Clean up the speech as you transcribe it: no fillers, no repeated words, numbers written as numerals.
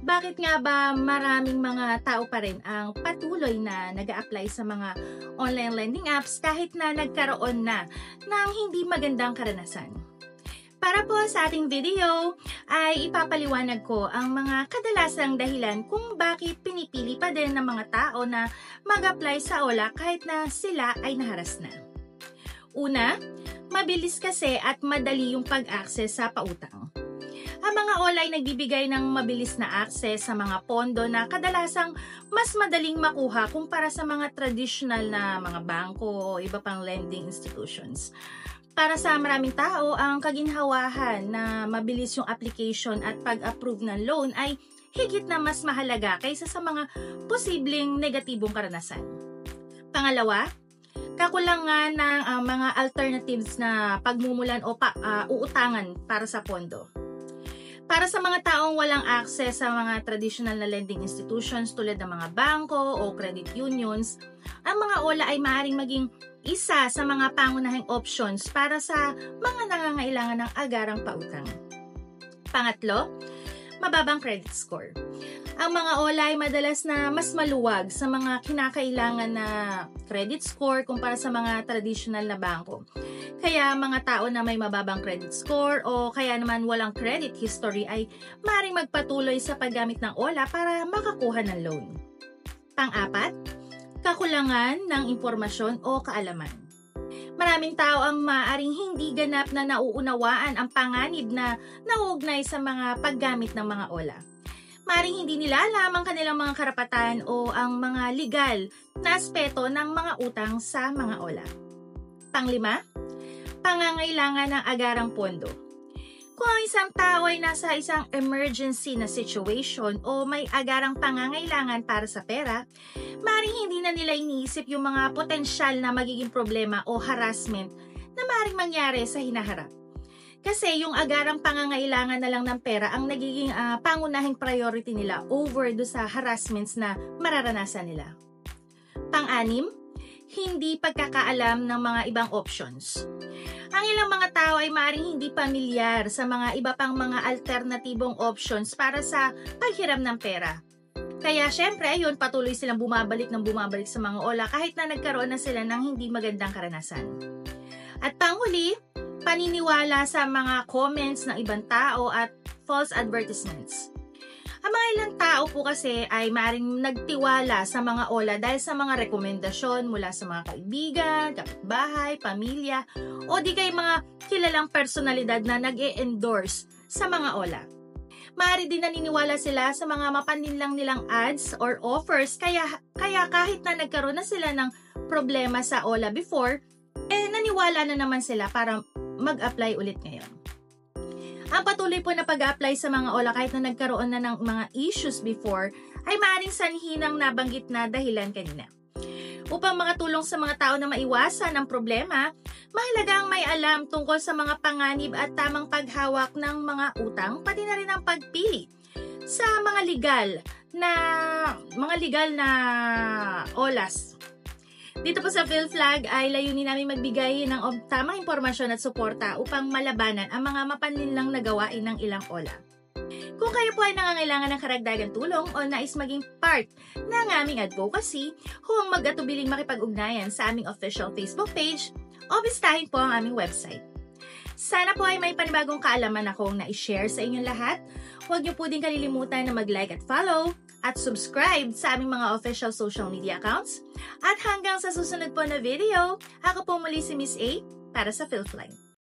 Bakit nga ba maraming mga tao pa rin ang patuloy na nag-a-apply sa mga online lending apps kahit na nagkaroon na ng hindi magandang karanasan? Para po sa ating video ay ipapaliwanag ko ang mga kadalasang dahilan kung bakit pinipili pa din ng mga tao na mag-apply sa OLA kahit na sila ay naharas na. Una, mabilis kasi at madali yung pag-access sa pautang. Ang mga OLA ay nagbibigay ng mabilis na access sa mga pondo na kadalasang mas madaling makuha kumpara sa mga traditional na mga bangko o iba pang lending institutions. Para sa maraming tao, ang kaginhawahan na mabilis yung application at pag-approve ng loan ay higit na mas mahalaga kaysa sa mga posibleng negatibong karanasan. Pangalawa, kakulangan ng mga alternatives na pagmumulan o uutangan para sa pondo. Para sa mga taong walang access sa mga traditional na lending institutions tulad ng mga bangko o credit unions, ang mga OLA ay maaaring maging isa sa mga pangunahing options para sa mga nangangailangan ng agarang pautang. Pangatlo, mababang credit score. Ang mga OLA ay madalas na mas maluwag sa mga kinakailangan na credit score kumpara sa mga traditional na bangko. Kaya mga tao na may mababang credit score o kaya naman walang credit history ay maaaring magpatuloy sa paggamit ng OLA para makakuha ng loan. Pang-apat, kakulangan ng impormasyon o kaalaman. Maraming tao ang maaaring hindi ganap na nauunawaan ang panganib na nauugnay sa mga paggamit ng mga OLA. Maaaring hindi nila alam ang kanilang mga karapatan o ang mga legal na aspeto ng mga utang sa mga OLA. Panglima, pangangailangan ng agarang pondo. Kung ang isang tao ay nasa isang emergency na situation o may agarang pangangailangan para sa pera, maaaring hindi na nila iniisip yung mga potensyal na magiging problema o harassment na maaaring mangyari sa hinaharap. Kasi yung agarang pangangailangan na lang ng pera ang nagiging pangunahing priority nila over do sa harassments na mararanasan nila. Pang-anim, hindi pagkakaalam ng mga ibang options. Ang ilang mga tao ay maaaring hindi pamilyar sa mga iba pang mga alternatibong options para sa paghiram ng pera. Kaya syempre, ayun, patuloy silang bumabalik sa mga OLA kahit na nagkaroon na sila ng hindi magandang karanasan. At panghuli, paniniwala sa mga comments ng ibang tao at false advertisements. Ang mga ilang tao po kasi ay maaaring nagtiwala sa mga OLA dahil sa mga rekomendasyon mula sa mga kaibigan, kapitbahay, pamilya, o di kay mga kilalang personalidad na nag-e-endorse sa mga OLA. Maaari din naniniwala sila sa mga mapaninlang nilang ads or offers kaya kahit na nagkaroon na sila ng problema sa OLA before, naniwala na naman sila para mag-apply ulit ngayon. Ang patuloy po na pag-apply sa mga OLA kahit na nagkaroon na ng mga issues before ay maaaring sanhi ng nabanggit na dahilan kanina. Upang makatulong sa mga tao na maiwasan ang problema, mahalaga ang may alam tungkol sa mga panganib at tamang paghawak ng mga utang, pati na rin ang pagpili sa mga legal na OLAs. Dito po sa PhilFlag ay layunin namin magbigay ng tamang impormasyon at suporta upang malabanan ang mga mapaninlang na gawain ng ilang OLA. Kung kayo po ay nangangailangan ng karagdagang tulong o nais maging part ng aming advocacy, huwag mag-atubiling makipag-ugnayan sa aming official Facebook page o bisitahin po ang aming website. Sana po ay may panibagong kaalaman akong na-share sa inyong lahat. Huwag niyo po din kalilimutan na mag-like at follow at subscribe sa aming mga official social media accounts. At hanggang sa susunod po na video, ako po muli si Miss A para sa PhilFlag.